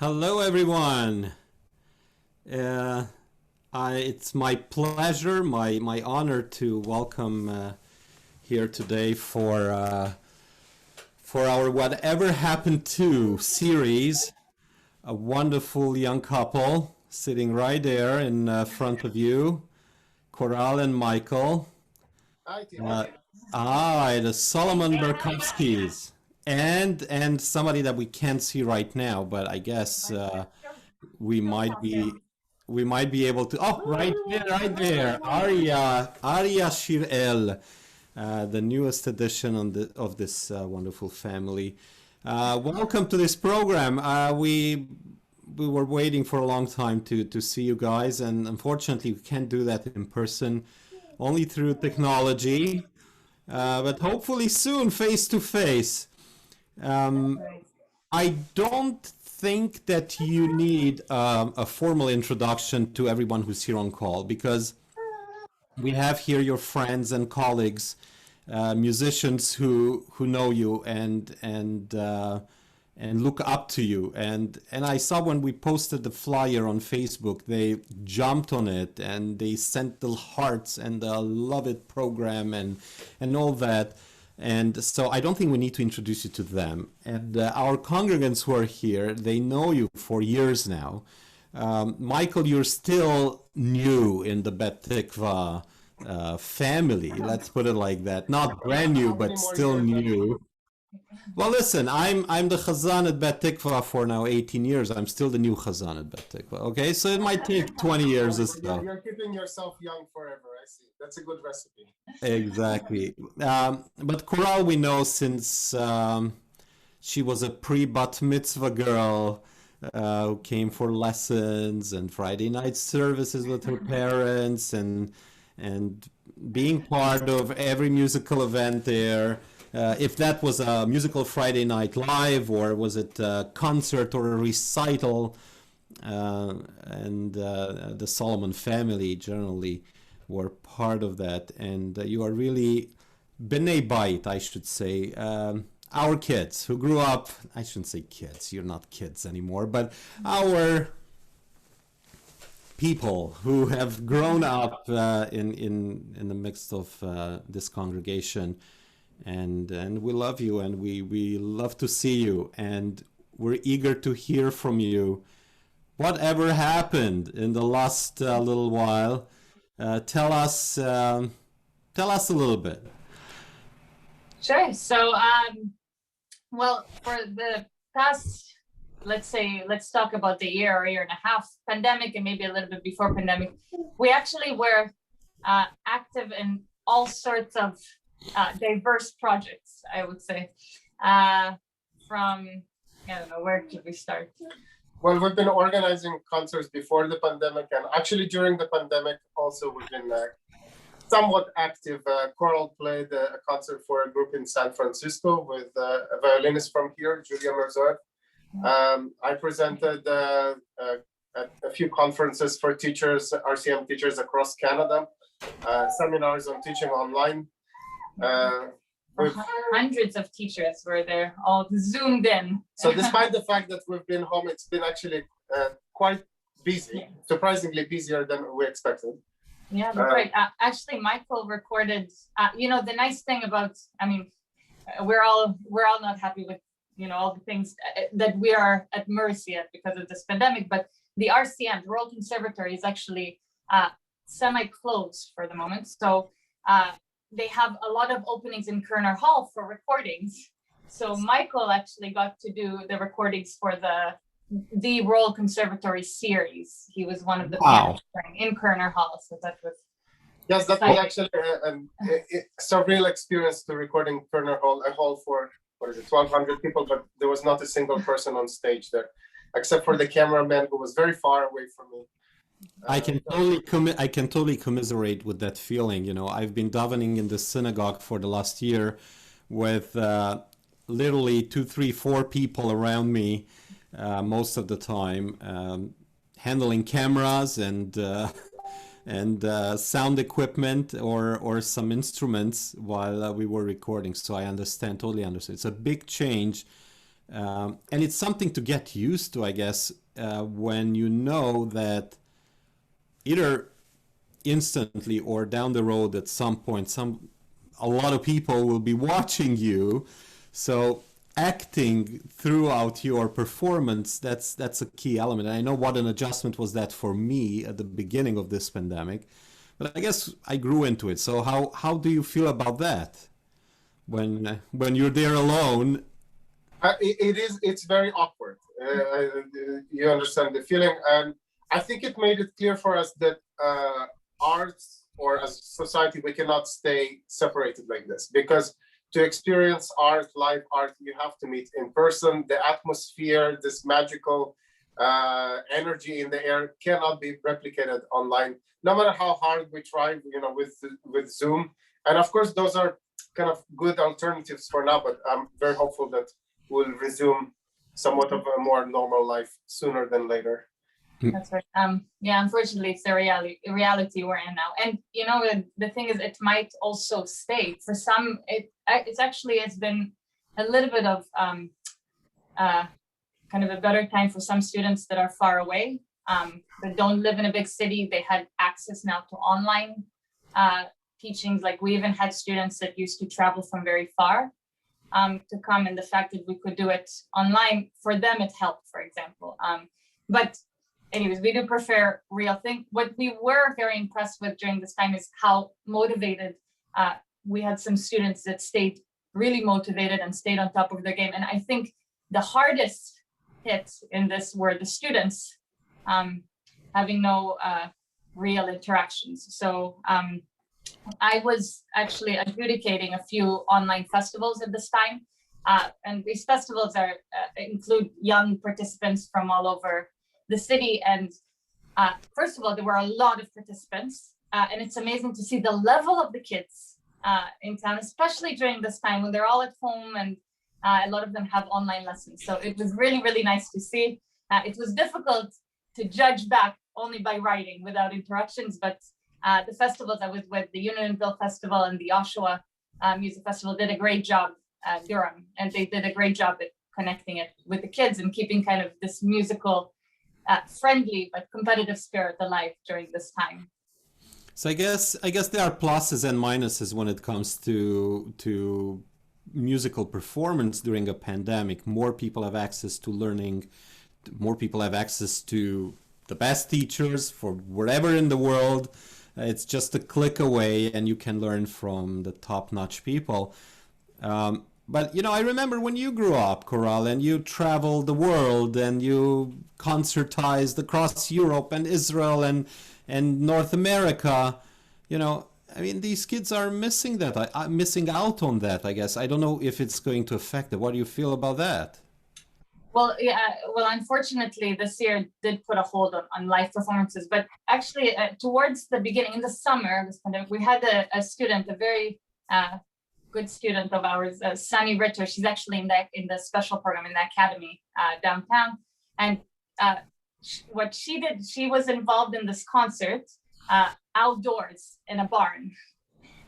Hello, everyone. Uh, it's my pleasure, my honor to welcome here today for our Whatever Happened To series. A wonderful young couple sitting right there in front of you, Coral and Michael. Hi, Timo. Uh, the Solomon Berkovskys, and somebody that we can't see right now, but I guess we might be we might be able to. Oh, right there, Ariya Shirel, the newest addition of this wonderful family. Welcome to this program. We were waiting for a long time to see you guys, and unfortunately, we can't do that in person, only through technology. But hopefully soon, face to face. Um, I don't think that you need a formal introduction to everyone who's here on call because we have here your friends and colleagues, musicians who know you and look up to you. And I saw when we posted the flyer on Facebook, they jumped on it and they sent the hearts and the love it program and all that. And so I don't think we need to introduce you to them. And our congregants who are here, they know you for years now. Michael, you're still new in the Bet Tikva family. Let's put it like that. Not brand new, How many but more still years? new. Well, listen, I'm the Chazan at Bet Tikva for now 18 years. I'm still the new Chazan at Bet Tikva. Okay, so it might take 20 years or so. You're keeping yourself young forever. I see. That's a good recipe. Exactly. But Coral we know since she was a pre-bat mitzvah girl who came for lessons and Friday night services with her parents and being part of every musical event there. If that was a musical Friday Night Live or was it a concert or a recital, and the Solomon family generally were part of that. And you are really B'nai Bait, I should say. Our kids who grew up, I shouldn't say kids, you're not kids anymore, but our people who have grown up in the midst of this congregation, and we love you, and we love to see you, and we're eager to hear from you. Whatever happened in the last little while? Tell us, tell us a little bit. Sure. Well, for the past, let's talk about the year and a half, pandemic, and maybe a little bit before pandemic, we actually were active in all sorts of diverse projects, I would say. From, I don't know, where could we start? Well, we've been organizing concerts before the pandemic, and actually during the pandemic also we've been somewhat active. Coral played a concert for a group in San Francisco with a violinist from here, Julia Merzoev. I presented a few conferences for teachers, RCM teachers across Canada, seminars on teaching online. Hundreds of teachers were there, all zoomed in. So despite the fact that we've been home, it's been actually quite busy, surprisingly busier than we expected. Yeah, that's right. Actually, Michael recorded, the nice thing about, we're all not happy with, all the things that we are at mercy at because of this pandemic, but the RCM, the Royal Conservatory, is actually semi-closed for the moment. So they have a lot of openings in Kerner Hall for recordings. So Michael actually got to do the recordings for the Royal Conservatory series. He was one of the pianists in Kerner Hall. So that was that was actually a surreal experience to recording Kerner Hall, a hall for 1,200 people, but there was not a single person on stage there, except for the cameraman who was very far away from me. I can totally commiserate with that feeling. I've been davening in the synagogue for the last year with literally 2, 3, 4 people around me most of the time, handling cameras and sound equipment or some instruments while we were recording. So I totally understand. It's a big change And it's something to get used to, I guess, when you know that either instantly or down the road at some point, a lot of people will be watching you. So acting throughout your performance, that's a key element. And I know what an adjustment was that for me at the beginning of this pandemic, but I guess I grew into it. So how do you feel about that when you're there alone? It's very awkward. You understand the feeling, and I think it made it clear for us that arts, or as a society, we cannot stay separated like this, because to experience art, live art, you have to meet in person. The atmosphere, this magical energy in the air cannot be replicated online, no matter how hard we try, with Zoom. And of course, those are kind of good alternatives for now, but I'm very hopeful that we'll resume somewhat of a more normal life sooner than later. That's right. Yeah, unfortunately, it's the reality we're in now. And the thing is, it might also stay for some. It's been a little bit of kind of a better time for some students that are far away, that don't live in a big city. They had access now to online teachings. Like, we even had students that used to travel from very far to come, and the fact that we could do it online, for them it helped, for example. But anyways, we do prefer real thing. What we were very impressed with during this time is how motivated we had some students that stayed really motivated and stayed on top of their game. And I think the hardest hit in this were the students having no real interactions. So I was actually adjudicating a few online festivals at this time. And these festivals include young participants from all over the city. And first of all, there were a lot of participants. And it's amazing to see the level of the kids in town, especially during this time when they're all at home, and a lot of them have online lessons. So it was really, really nice to see. It was difficult to judge back only by writing without interruptions, but the festivals I was with, the Unionville Festival and the Oshawa Music Festival, did a great job at Durham, and they did a great job at connecting it with the kids and keeping kind of this musical, friendly but competitive spirit alive during this time. So I guess there are pluses and minuses when it comes to musical performance during a pandemic. More people have access to learning. More people have access to the best teachers for wherever in the world. It's just a click away, and you can learn from the top-notch people. But I remember when you grew up, Coral, and you traveled the world, and you concertized across Europe and Israel and North America. I mean, these kids are missing that. Missing out on that, I guess. I don't know if it's going to affect it. What do you feel about that? Well, yeah. Well, unfortunately, this year did put a hold on live performances. But actually, towards the beginning, in the summer of this pandemic, we had a student, a very good student of ours, Sunny Ritter. She's actually in the special program in the academy downtown. And what she did, she was involved in this concert outdoors in a barn,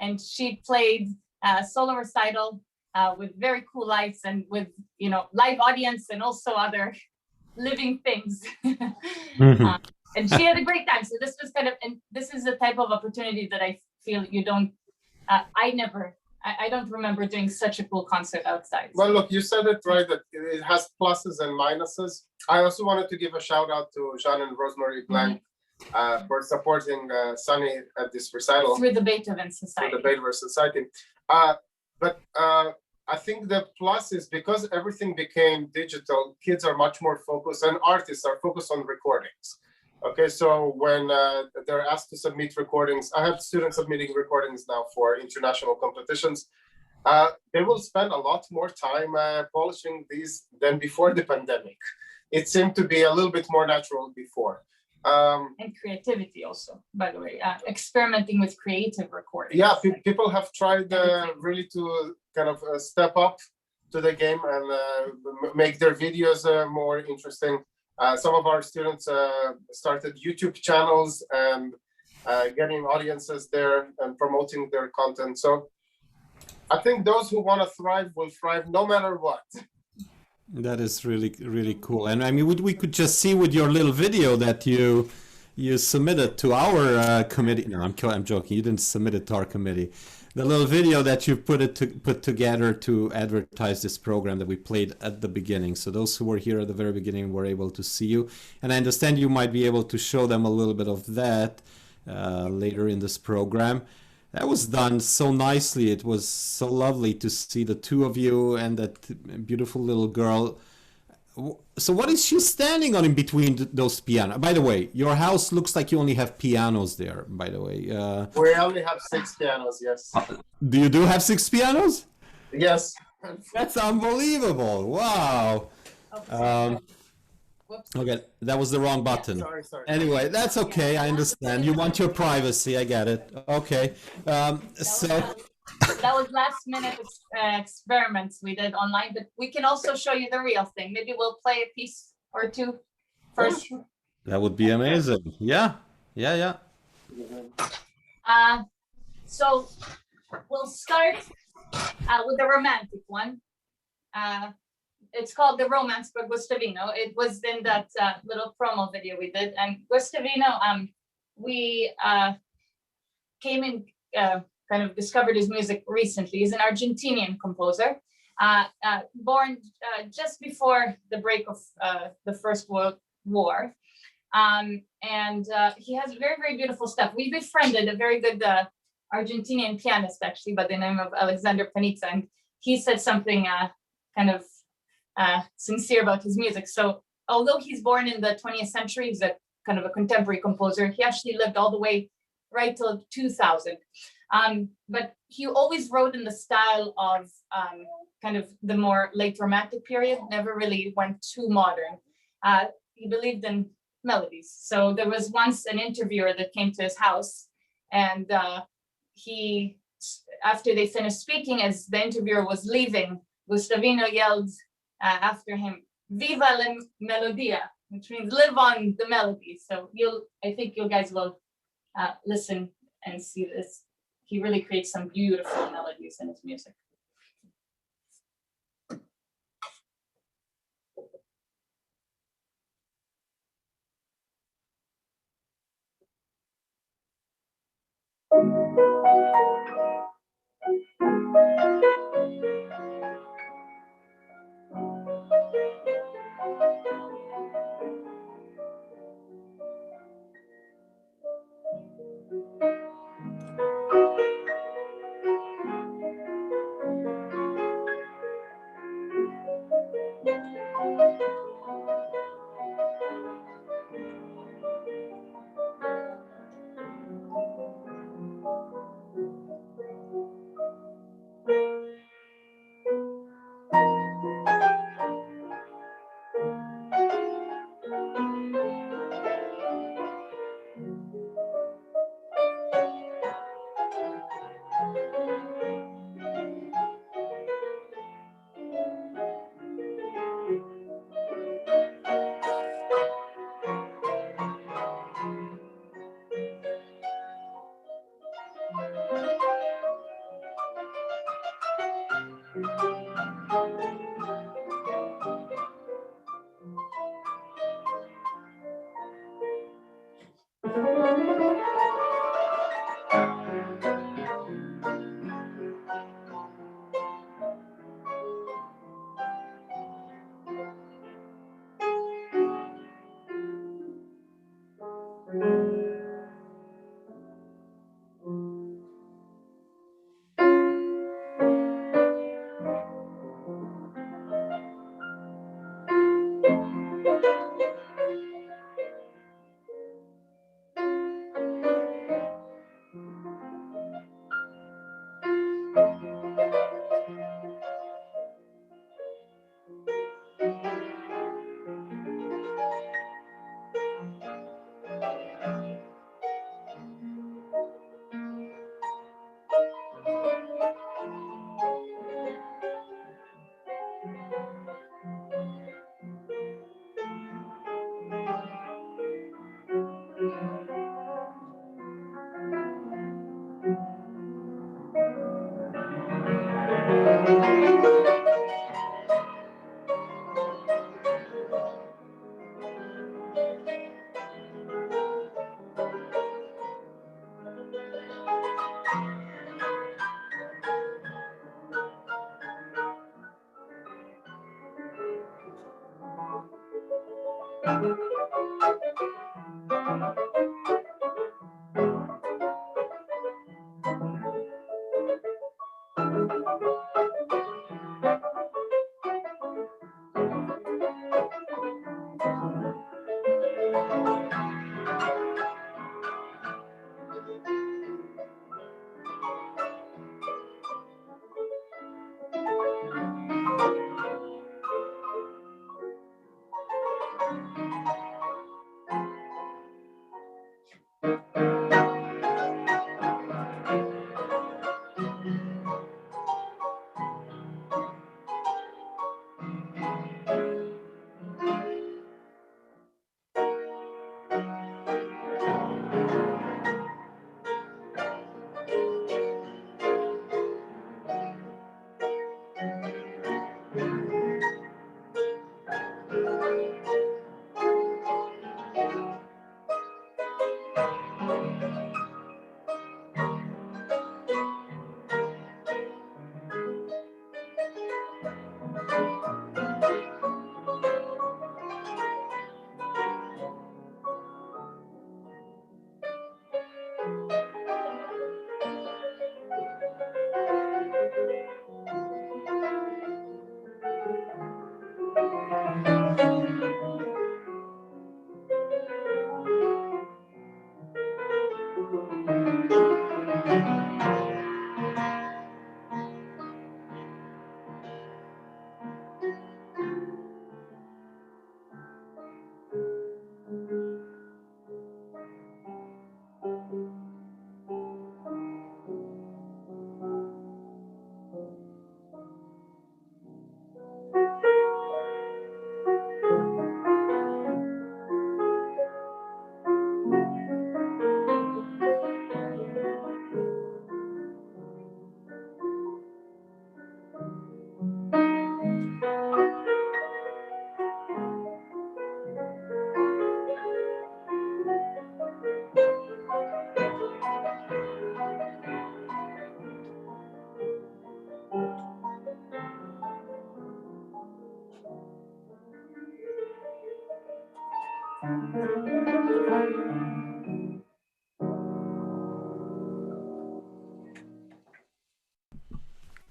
and she played a solo recital with very cool lights and with live audience and also other living things. Mm-hmm. And she had a great time. So this was this is the type of opportunity that I feel you don't I don't remember doing such a cool concert outside. Well, look, you said it right, that it has pluses and minuses. I also wanted to give a shout out to Jean and Rosemary Blank for supporting Sunny at this recital. Through the Beethoven Society. But I think the plus is, because everything became digital, kids are much more focused, and artists are focused on recordings. Okay, so when they're asked to submit recordings, I have students submitting recordings now for international competitions. They will spend a lot more time polishing these than before the pandemic. It seemed to be a little bit more natural before. And creativity also, by the way, experimenting with creative recording. Yeah, people have tried really to kind of step up to the game and make their videos more interesting. Some of our students started YouTube channels and getting audiences there and promoting their content. So I think those who want to thrive will thrive no matter what. That is really really cool. And I mean, we could just see with your little video that you submitted to our committee. No, I'm joking. You didn't submit it to our committee. The little video that you put together to advertise this program that we played at the beginning. So those who were here at the very beginning were able to see you. And I understand you might be able to show them a little bit of that later in this program. That was done so nicely. It was so lovely to see the two of you and that beautiful little girl. So what is she standing on in between those pianos? By the way, your house looks like you only have pianos there, by the way. We only have 6 pianos, yes. Do you have 6 pianos? Yes. That's unbelievable. Wow. Whoops. Okay, that was the wrong button. Sorry. Anyway, that's okay. I understand. You want your privacy. I get it. Okay. That was last minute experiments we did online, but we can also show you the real thing. Maybe we'll play a piece or two first. That would be amazing. Yeah. So we'll start with the romantic one. It's called The Romance by Gustavino. It was in that little promo video we did. And Gustavino, we came in, kind of discovered his music recently. He's an Argentinian composer, born just before the break of the First World War. And he has very, very beautiful stuff. We befriended a very good Argentinian pianist, actually, by the name of Alexander Panizza. And he said something kind of sincere about his music. So although he's born in the 20th century, he's a kind of a contemporary composer. He actually lived all the way right till 2000. But he always wrote in the style of kind of the more late romantic period, never really went too modern. He believed in melodies. So there was once an interviewer that came to his house, and he, after they finished speaking, as the interviewer was leaving, Gustavino yelled after him, "Viva la melodia," which means live on the melody. So I think you guys will listen and see this. He really creates some beautiful melodies in his music.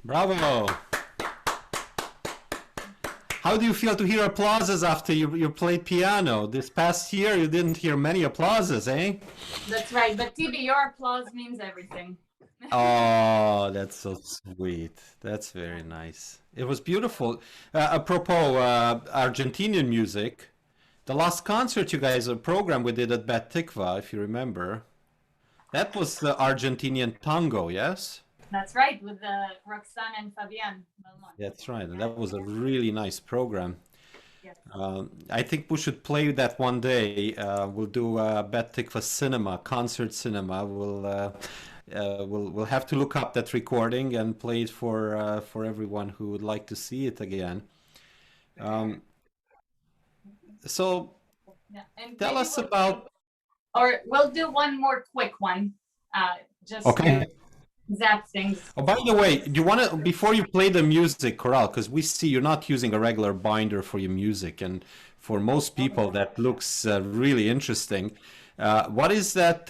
Bravo! How do you feel to hear applauses after you played piano? This past year you didn't hear many applauses, eh? That's right. But Tibi, your applause means everything. Oh, that's so sweet. That's very nice. It was beautiful. Apropos Argentinian music, the last concert you guys program we did at Bet Tikva, if you remember, that was the Argentinian tango, yes? That's right, with Roxanne and Fabian Belmont. That's right, and that was a really nice program. Yes. I think we should play that one day. We'll do Bet Tikva cinema, concert cinema. We'll have to look up that recording and play it for everyone who would like to see it again. So Yeah, and tell maybe us about. or we'll do one more quick one, just Okay. to zap things. Oh, by the way, do you want to, before you play the music, Coral, because we see you're not using a regular binder for your music, and for most people that looks really interesting. What is that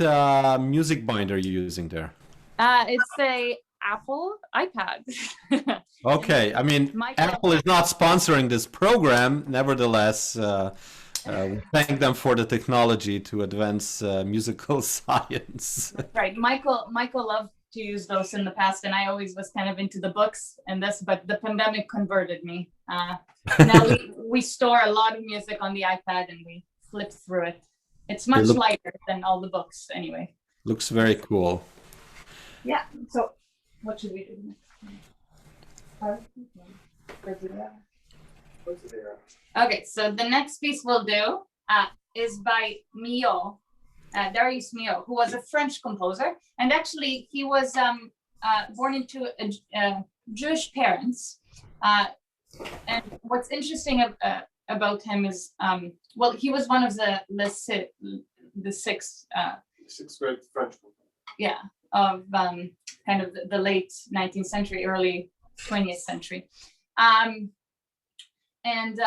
music binder you're using there? It's a Apple iPad. Okay, I mean, Apple is not sponsoring this program. Nevertheless, we thank them for the technology to advance musical science. Right, Michael loved to use those in the past, and I always was kind of into the books and this, but the pandemic converted me. Now we store a lot of music on the iPad and we flip through it. It's much lighter than all the books anyway. Looks very cool. Yeah, so what should we do next? Okay, so the next piece we'll do is by Milhaud, Darius Milhaud, who was a French composer, and actually he was born into Jewish parents. And what's interesting about him is, well, he was one of the six Sixth grade French book. Yeah, of kind of the late 19th century, early 20th century. and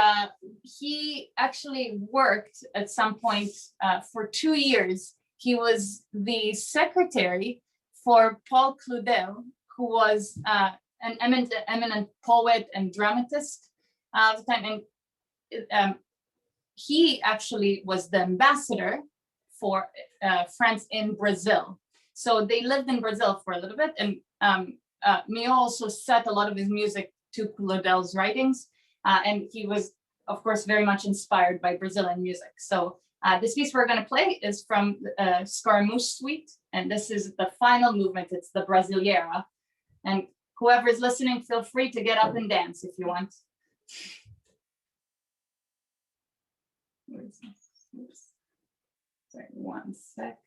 he actually worked at some point for 2 years. He was the secretary for Paul Claudel, who was an eminent poet and dramatist at the time. And he actually was the ambassador for France in Brazil. So they lived in Brazil for a little bit. And Mio also set a lot of his music to Claudel's writings. And he was, of course, very much inspired by Brazilian music. So this piece we're going to play is from Scaramouche Suite. And this is the final movement. It's the Brasileira. And whoever is listening, feel free to get up and dance if you want. Oops. Sorry, one sec.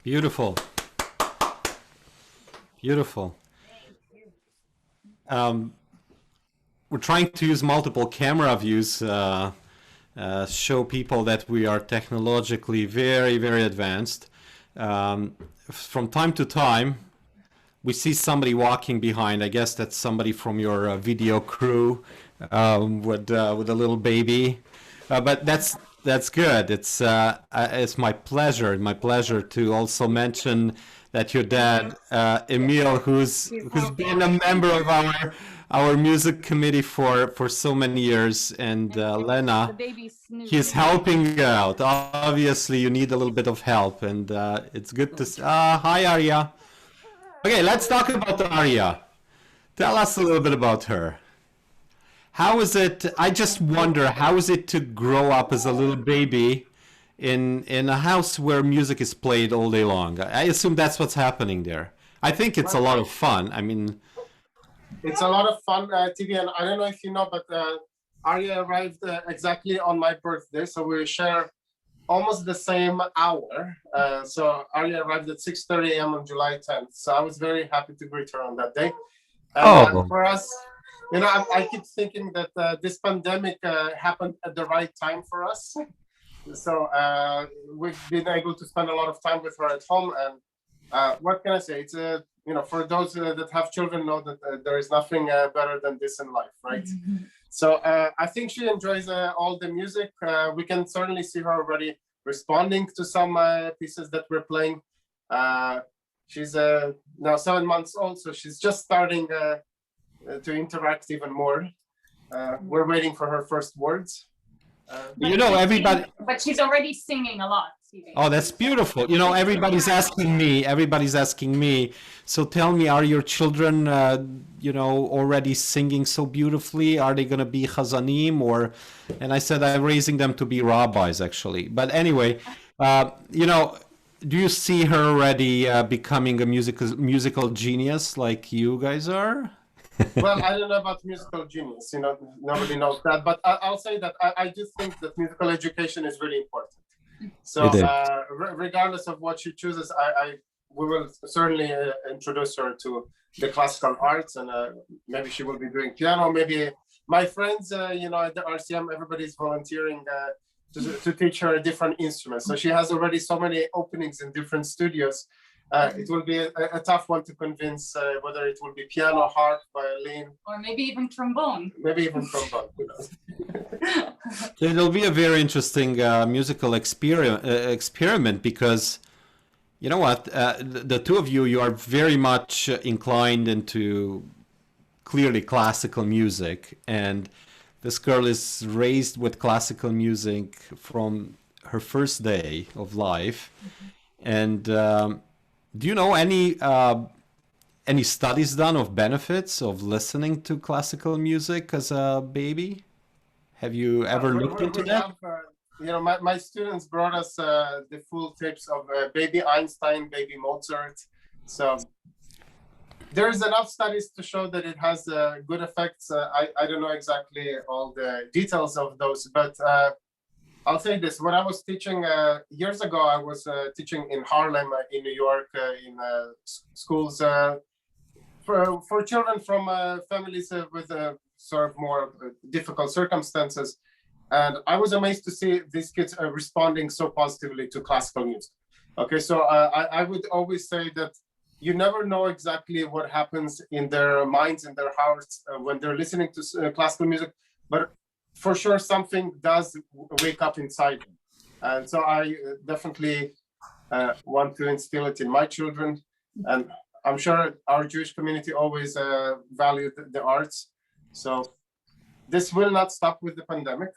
Beautiful. Beautiful. We're trying to use multiple camera views, show people that we are technologically very, very advanced. From time to time, we see somebody walking behind. I guess that's somebody from your video crew with a little baby. But that's good. It's my pleasure to also mention that your dad, Emil, who's been a member of our music committee for so many years, and Lena, he's helping out. Obviously, you need a little bit of help, and it's good to. Hi, Ariya. Okay, let's talk about Ariya. Tell us a little bit about her. How is it? I just wonder, how is it to grow up as a little baby in a house where music is played all day long? I assume that's what's happening there. I think it's a lot of fun. I mean, It's a lot of fun, TV, and I don't know if you know, but Ariya arrived exactly on my birthday, so we share almost the same hour. So Ariya arrived at 6:30 a.m. on July 10th. So I was very happy to greet her on that day. And oh, for us, you know, I keep thinking that this pandemic happened at the right time for us So we've been able to spend a lot of time with her at home. And what can I say? It's for those that have children, know that there is nothing better than this in life, right? So I think she enjoys all the music. We can certainly see her already responding to some pieces that we're playing. She's now 7 months old, so she's just starting to interact even more. We're waiting for her first words. Everybody. But she's already singing a lot. Oh, that's beautiful. Everybody's asking me. So tell me, are your children, already singing so beautifully? Are they going to be chazanim and I said I'm raising them to be rabbis, actually. But anyway, do you see her already becoming a musical genius like you guys are? Well, I don't know about musical genius, nobody knows that, but I'll say that I do think that musical education is really important. So regardless of what she chooses, we will certainly introduce her to the classical arts, and maybe she will be doing piano. Maybe my friends, at the RCM, everybody's volunteering to teach her different instruments. So she has already so many openings in different studios. It will be a tough one to convince whether it will be piano, harp, violin, or maybe even trombone. Who knows? It'll be a very interesting musical experiment because, you know what, the two of you are very much inclined into clearly classical music, and this girl is raised with classical music from her first day of life. And do you know any studies done of benefits of listening to classical music as a baby? Have you ever looked into that? My students brought us the full tapes of Baby Einstein, Baby Mozart. So there's enough studies to show that it has good effects. I don't know exactly all the details of those, but I'll say this. When I was teaching years ago, I was teaching in Harlem, in New York, in schools for children from families with sort of more difficult circumstances. And I was amazed to see these kids responding so positively to classical music. Okay, so I would always say that you never know exactly what happens in their minds, in their hearts when they're listening to classical music, but for sure something does wake up inside them. And so I definitely want to instill it in my children. And I'm sure our Jewish community always valued the arts. So this will not stop with the pandemic.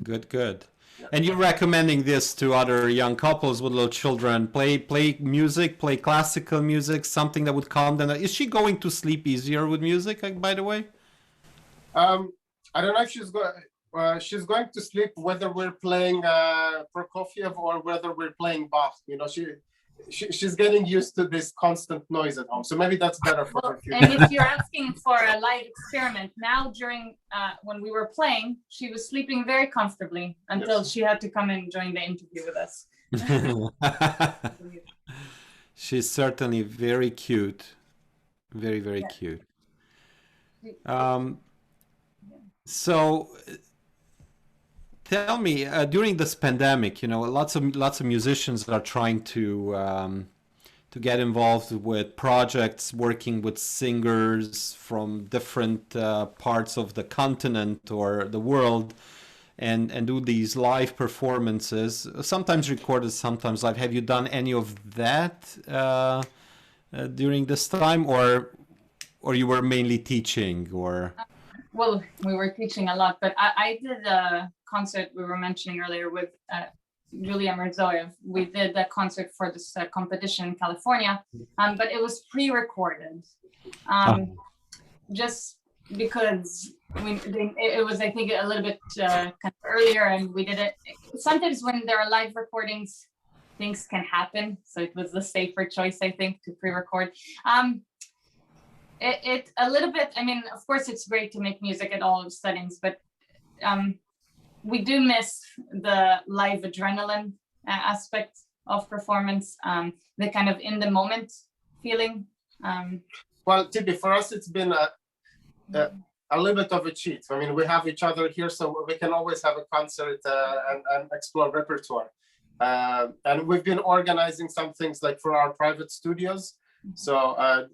Good. Yeah. And you're recommending this to other young couples with little children, play music, play classical music, something that would calm them. Is she going to sleep easier with music, by the way? I don't know if she's going to sleep whether we're playing Prokofiev or whether we're playing Bach. She's getting used to this constant noise at home, so maybe that's better for her. And if you're asking for a live experiment, now during when we were playing, she was sleeping very comfortably until she had to come and join the interview with us. She's certainly very cute, very cute. So tell me, during this pandemic, lots of musicians are trying to get involved with projects, working with singers from different parts of the continent or the world, and do these live performances, sometimes recorded, sometimes live. Have you done any of that during this time, or you were mainly teaching, or? Well, we were teaching a lot, but I did a concert we were mentioning earlier with Julia Mirzoyev. We did a concert for this competition in California, but it was pre-recorded, just because it was, I think, a little bit kind of earlier, and we did it. Sometimes when there are live recordings, things can happen, so it was the safer choice, I think, to pre-record. It a little bit, I mean, of course it's great to make music at all settings, but we do miss the live adrenaline aspect of performance, the kind of in the moment feeling. Well, Tibi, for us it's been a little bit of a cheat. I mean, we have each other here, so we can always have a concert and explore repertoire. And we've been organizing some things like for our private studios. So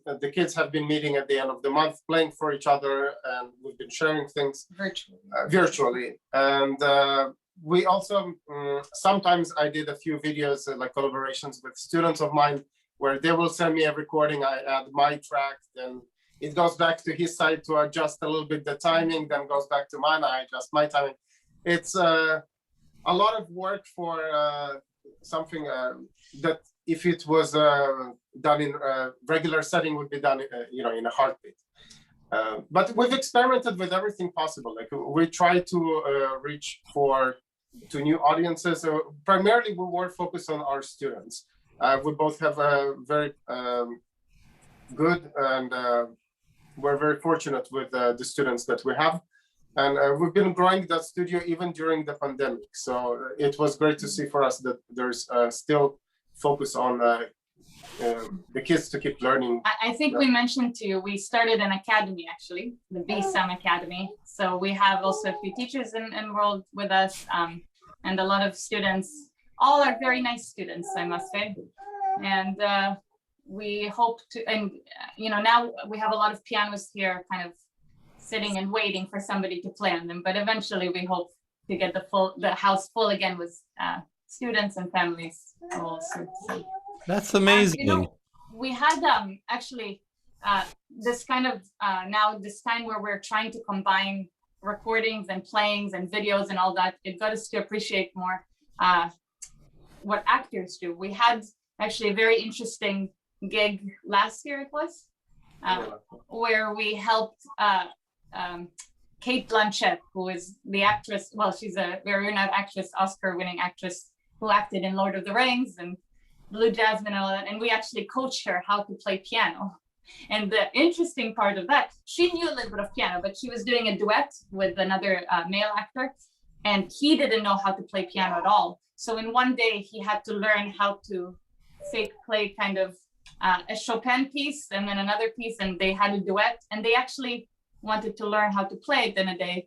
the kids have been meeting at the end of the month, playing for each other, and we've been sharing things virtually. And we also, sometimes I did a few videos, like collaborations with students of mine, where they will send me a recording, I add my track, then it goes back to his side to adjust a little bit the timing, then goes back to mine, I adjust my timing. It's a lot of work for something that if it was done in a regular setting would be done in a heartbeat. But we've experimented with everything possible. Like we try to reach to new audiences. Primarily we were focused on our students. We both have a very good, and we're very fortunate with the students that we have. And we've been growing that studio even during the pandemic. So it was great to see for us that there's still focus on the kids to keep learning. I think we mentioned to you, we started an academy, actually, the BSAM Academy. So we have also a few teachers enrolled with us, and a lot of students. All are very nice students, I must say. And we hope to, and now we have a lot of pianos here kind of sitting and waiting for somebody to play on them. But eventually we hope to get the house full again with students and families also. So, that's amazing. We had actually this kind of now this time where we're trying to combine recordings and playings and videos and all that. It got us to appreciate more what actors do. We had actually a very interesting gig last year, it was, where we helped Kate Blanchett, who is the actress, well, she's a very renowned actress, Oscar-winning actress, who acted in Lord of the Rings and Blue Jasmine and all that, and we actually coached her how to play piano. And the interesting part of that, she knew a little bit of piano, but she was doing a duet with another male actor, and he didn't know how to play piano at all. So in one day, he had to learn how to play kind of a Chopin piece and then another piece, and they had a duet, and they actually wanted to learn how to play it in a day.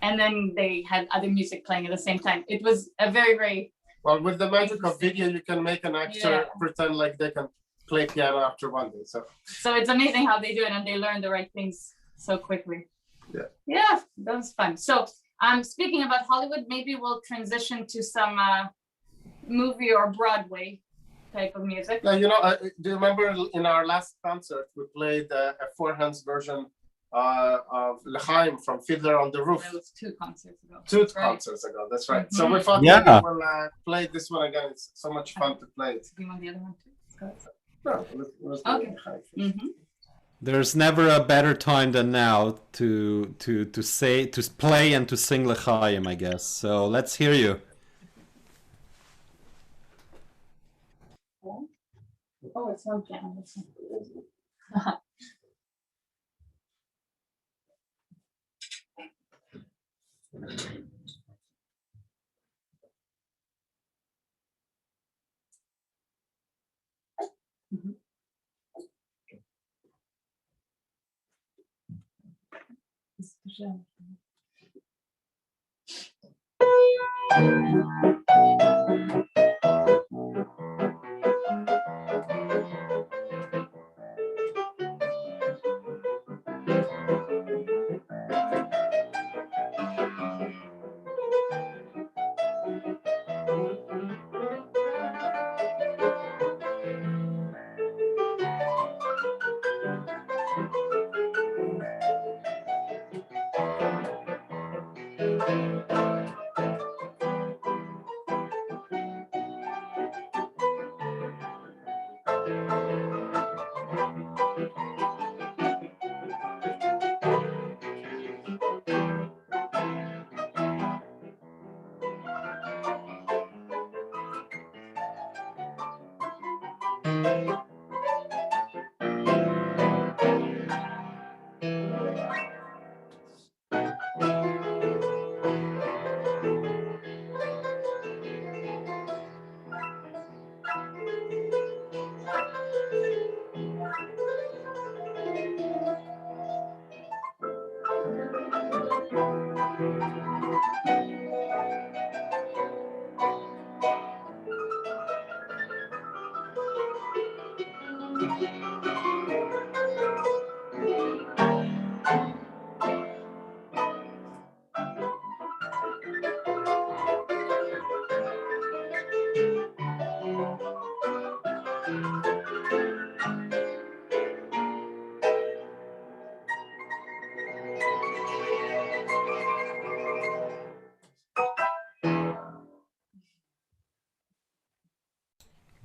And then they had other music playing at the same time. It was a very, very... Well, with the magic of video, you can make an actor pretend like they can play piano after one day. So it's amazing how they do it, and they learn the right things so quickly. Yeah, that was fun. So speaking about Hollywood, maybe we'll transition to some movie or Broadway type of music. Yeah, do you remember in our last concert, we played a four-hands version of L'Chaim from Fiddler on the Roof. It was two concerts ago. Concerts ago, that's right. Mm-hmm. So we thought maybe we'll play this one again. It's so much fun to play it. Do you want the other one too? No, let's do okay. Mm-hmm. There's never a better time than now to play and to sing L'Chaim, I guess. So let's hear you. Oh, it's on piano.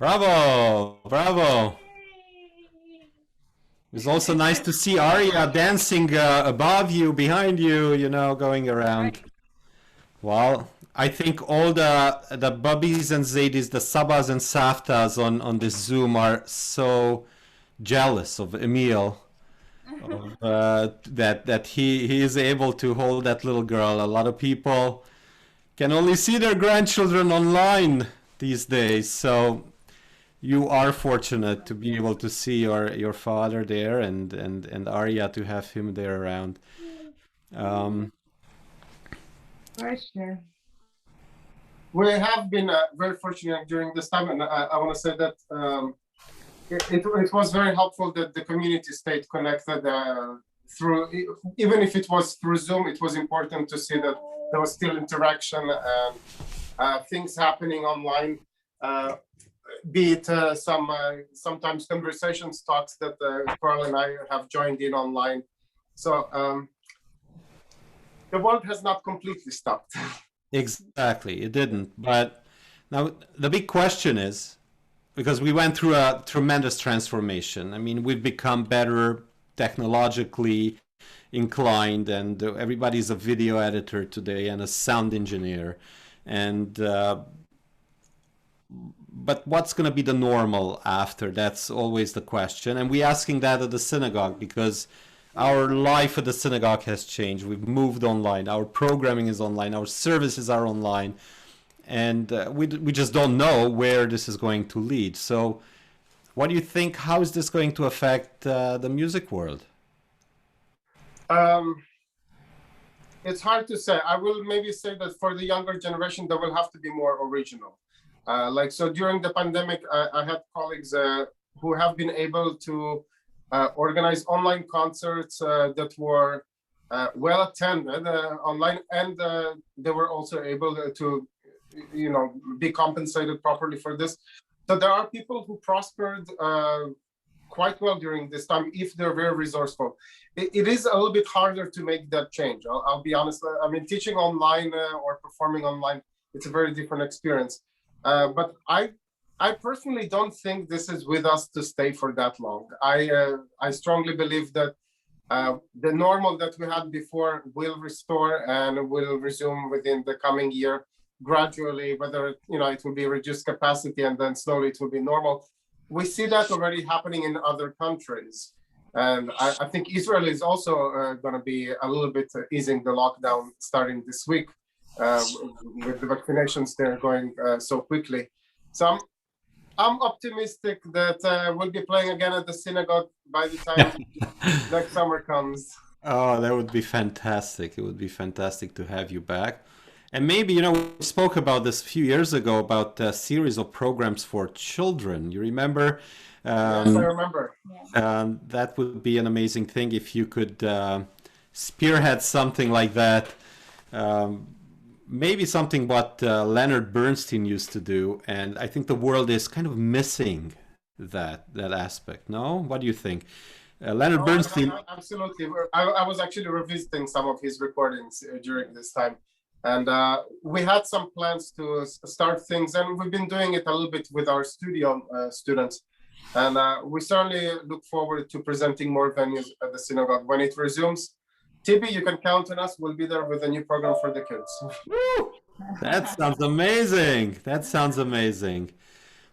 Bravo, bravo. It's also nice to see Ariya dancing above you, behind you, going around. Well, I think all the Bubbies and Zaidis, the Sabas and Saftas on this Zoom are so jealous of Emil, that he is able to hold that little girl. A lot of people can only see their grandchildren online these days, so you are fortunate to be able to see your father there, and Ariya to have him there around. Um, For sure. We have been very fortunate during this time, and I want to say that it was very helpful that the community stayed connected through, even if it was through Zoom. It was important to see that there was still interaction and things happening online. Be it sometimes conversations, talks that Carl and I have joined in online. So the world has not completely stopped. exactly, it didn't. But now the big question is, because we went through a tremendous transformation. I mean, we've become better technologically inclined, and everybody's a video editor today and a sound engineer. And but what's going to be the normal after? That's always the question. And we're asking that at the synagogue because our life at the synagogue has changed. We've moved online. Our programming is online. Our services are online. And we just don't know where this is going to lead. So what do you think? How is this going to affect the music world? It's hard to say. I will maybe say that for the younger generation, there will have to be more original. So during the pandemic, I had colleagues who have been able to organize online concerts that were well attended online, and they were also able to be compensated properly for this. So there are people who prospered quite well during this time if they're very resourceful. It is a little bit harder to make that change. I'll be honest. I mean, teaching online or performing online, it's a very different experience. But I personally don't think this is with us to stay for that long. I strongly believe that the normal that we had before will restore and will resume within the coming year gradually, whether it will be reduced capacity and then slowly it will be normal. We see that already happening in other countries. And I think Israel is also going to be a little bit easing the lockdown starting this week with the vaccinations there going so quickly. So I'm optimistic that we'll be playing again at the synagogue by the time next summer comes. Oh, that would be fantastic. It would be fantastic to have you back. And maybe, we spoke about this a few years ago about a series of programs for children. You remember? Yes, I remember. That would be an amazing thing if you could spearhead something like that. Maybe something what Leonard Bernstein used to do. And I think the world is kind of missing that aspect. No? What do you think? Leonard Bernstein. Absolutely. I was actually revisiting some of his recordings during this time. And we had some plans to start things, and we've been doing it a little bit with our studio students. And we certainly look forward to presenting more venues at the synagogue when it resumes. Tibi, you can count on us. We'll be there with a new program for the kids. That sounds amazing. That sounds amazing.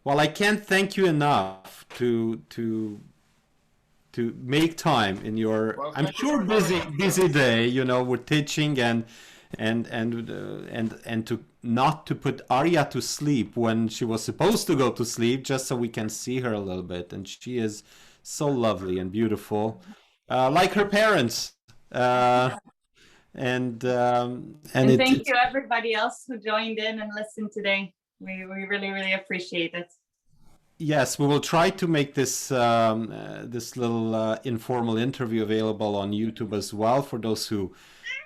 Well, I can't thank you enough to make time in your, well, I'm sure, busy day, with teaching and to not to put Ariya to sleep when she was supposed to go to sleep, just so we can see her a little bit. And she is so lovely and beautiful, like her parents. And thank you everybody else who joined in and listened today. We really appreciate it. Yes, we will try to make this this little informal interview available on YouTube as well for those who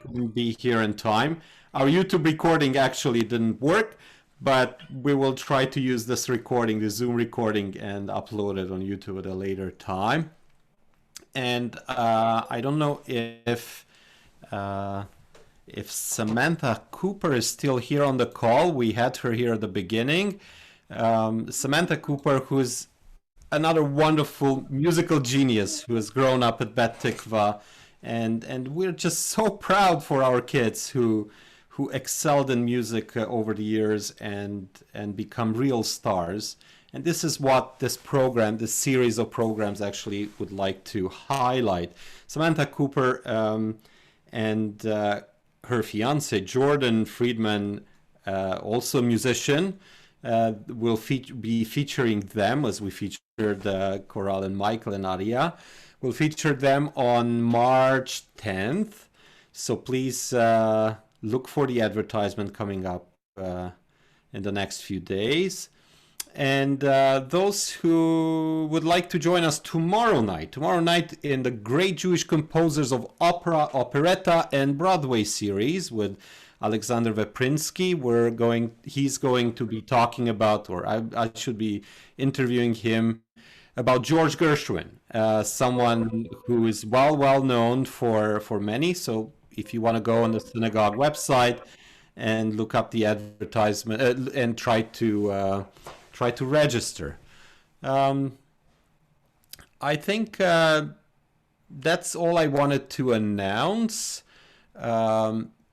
couldn't be here in time. Our YouTube recording actually didn't work, but we will try to use this recording, the Zoom recording, and upload it on YouTube at a later time. And I don't know if Samantha Cooper is still here on the call. We had her here at the beginning. Samantha Cooper, who's another wonderful musical genius who has grown up at Bet Tikva, and we're just so proud for our kids who excelled in music over the years and become real stars. And this is what this program, this series of programs, actually would like to highlight. Samantha Cooper and her fiance Jordan Friedman, also a musician, will be featuring them as we featured Coral and Michael and Ariya. We'll feature them on March 10th. So please look for the advertisement coming up in the next few days. And those who would like to join us tomorrow night in the Great Jewish Composers of Opera, Operetta, and Broadway series with Alexander Veprinsky. He's going to be talking about, or I should be interviewing him about George Gershwin, someone who is well known for many. So if you want to go on the synagogue website and look up the advertisement and try to register. I think that's all I wanted to announce.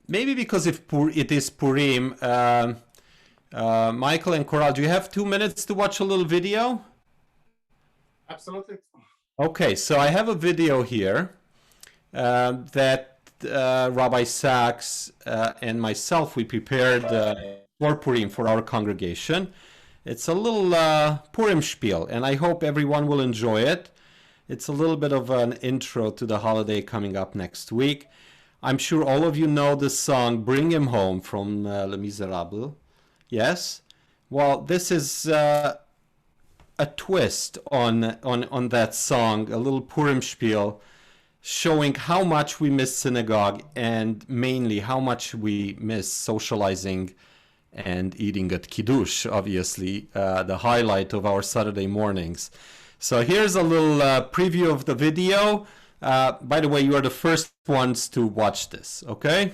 Maybe because it is Purim, Michael and Coral, do you have 2 minutes to watch a little video? Absolutely. Okay, so I have a video here that Rabbi Sachs and myself, we prepared for Purim for our congregation. It's a little Purim spiel, and I hope everyone will enjoy it. It's a little bit of an intro to the holiday coming up next week. I'm sure all of you know the song Bring Him Home from Les Miserables. Yes? Well, this is a twist on that song, a little Purim spiel, showing how much we miss synagogue and mainly how much we miss socializing and eating at Kiddush, obviously, the highlight of our Saturday mornings. So here's a little preview of the video. By the way, you are the first ones to watch this, okay?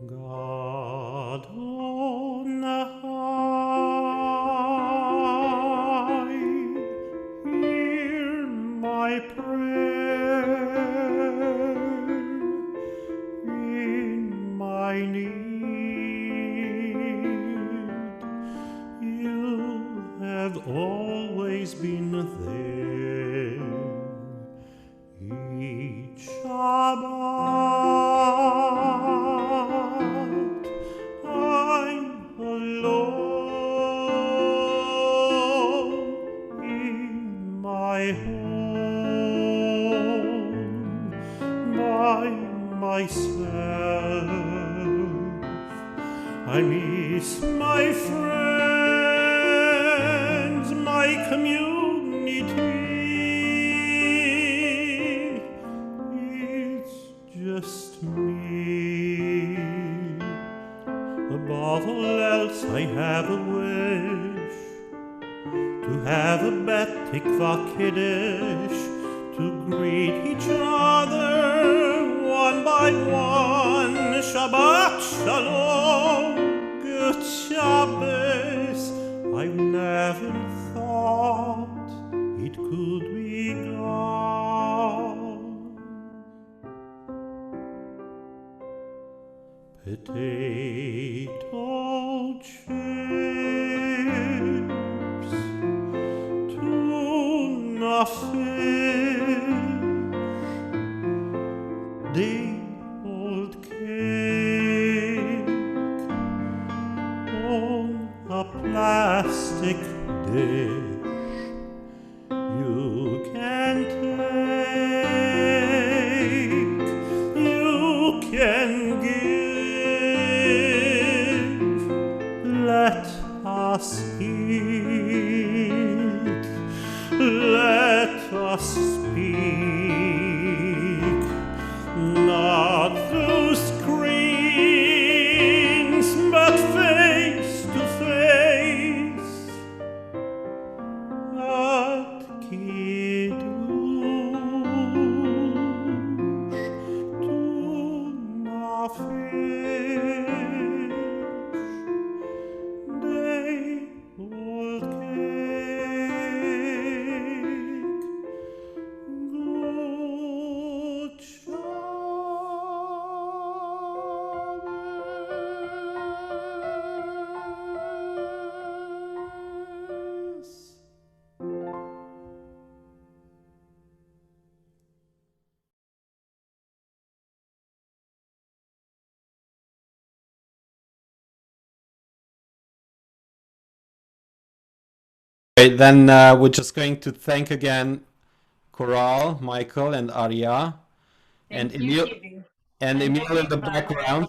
God on high, hear my prayer. In my need, you have always been there. Each Shabbat, I'm alone in my home by myself. I miss my friends, my community. It's just me. Above all else, I have a wish to have a Bet Tikva Kiddush, to greet each other one by one. Shabbat Shalom, good Shabbos. I've never thought it could be gone. Potato chips, tuna fish, the old cake on a plastic dish. You can take, you can give. Let us eat, let us speak, not through screens, but face to face at Okay, then we're just going to thank again Coral, Michael, and Arya, and Thank you, Emil, Phoebe. and And Emil in the Felipa. background.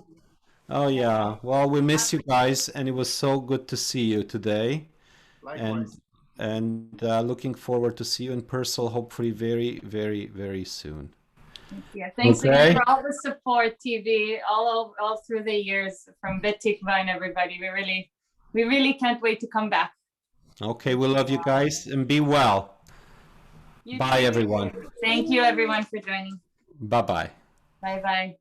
Oh yeah, well we miss you guys, and it was so good to see you today, and Likewise. looking forward to see you in person, hopefully very, very, very soon. Yeah, thanks again Okay. for all the support, TV, all through the years from Betikva and everybody. We really can't wait to come back. Okay, we love you guys, and be well. You Bye, too. everyone. Thank you, everyone, for joining. Bye bye. Bye bye.